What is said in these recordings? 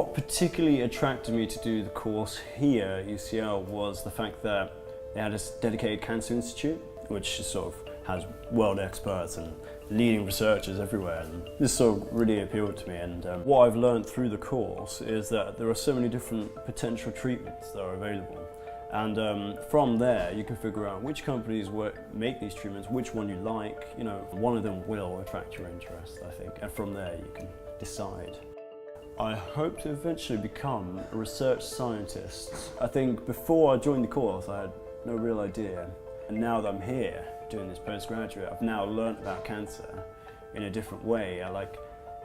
What particularly attracted me to do the course here at UCL was the fact that they had a dedicated cancer institute, which sort of has world experts and leading researchers everywhere, and this sort of really appealed to me. And what I've learned through the course is that there are so many different potential treatments that are available, and from there you can figure out which companies make these treatments, which one you like. You know, one of them will attract your interest, I think, and from there you can decide. I hope to eventually become a research scientist. I think before I joined the course I had no real idea, and now that I'm here doing this postgraduate, I've now learnt about cancer in a different way.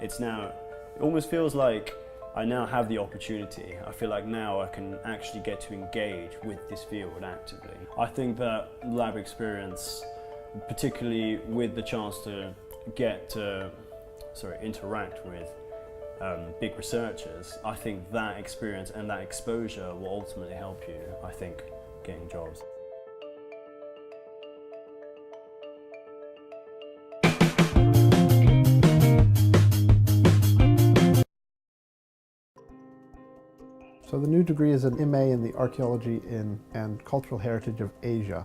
It almost feels like I now have the opportunity. I feel like now I can actually get to engage with this field actively. I think that lab experience, particularly with the chance to interact with big researchers, I think that experience and that exposure will ultimately help you, I think, getting jobs. So the new degree is an MA in the Archaeology and Cultural Heritage of Asia.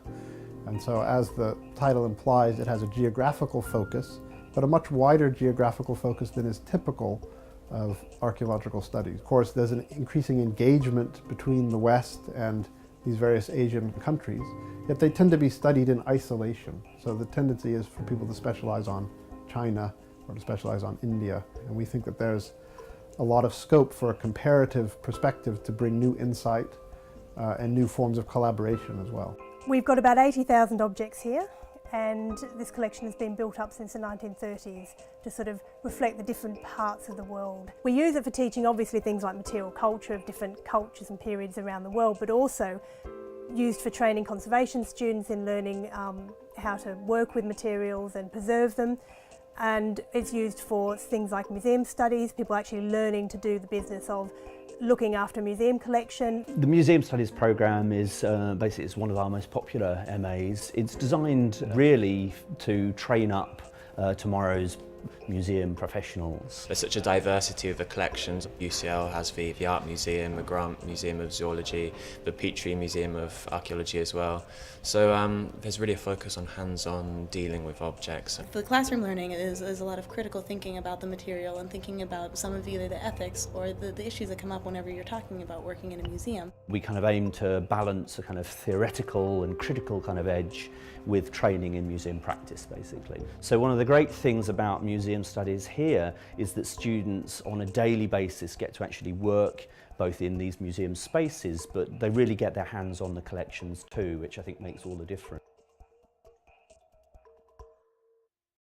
And so as the title implies, it has a geographical focus, but a much wider geographical focus than is typical of archaeological studies. Of course, there's an increasing engagement between the West and these various Asian countries, yet they tend to be studied in isolation. So the tendency is for people to specialize on China or to specialize on India, and we think that there's a lot of scope for a comparative perspective to bring new insight and new forms of collaboration as well. We've got about 80,000 objects here, and this collection has been built up since the 1930s to sort of reflect the different parts of the world. We use it for teaching obviously things like material culture of different cultures and periods around the world, but also used for training conservation students in learning how to work with materials and preserve them. And it's used for things like museum studies, people actually learning to do the business of looking after a museum collection. The Museum Studies programme is basically it's one of our most popular MAs. It's designed really to train up tomorrow's museum professionals. There's such a diversity of the collections. UCL has the Art Museum, the Grant Museum of Zoology, the Petrie Museum of Archaeology as well. So there's really a focus on hands-on dealing with objects. The classroom learning is a lot of critical thinking about the material and thinking about some of either the ethics or the issues that come up whenever you're talking about working in a museum. We kind of aim to balance a kind of theoretical and critical kind of edge with training in museum practice, basically. So one of the great things about museum studies here is that students on a daily basis get to actually work both in these museum spaces, but they really get their hands on the collections too, which I think makes all the difference.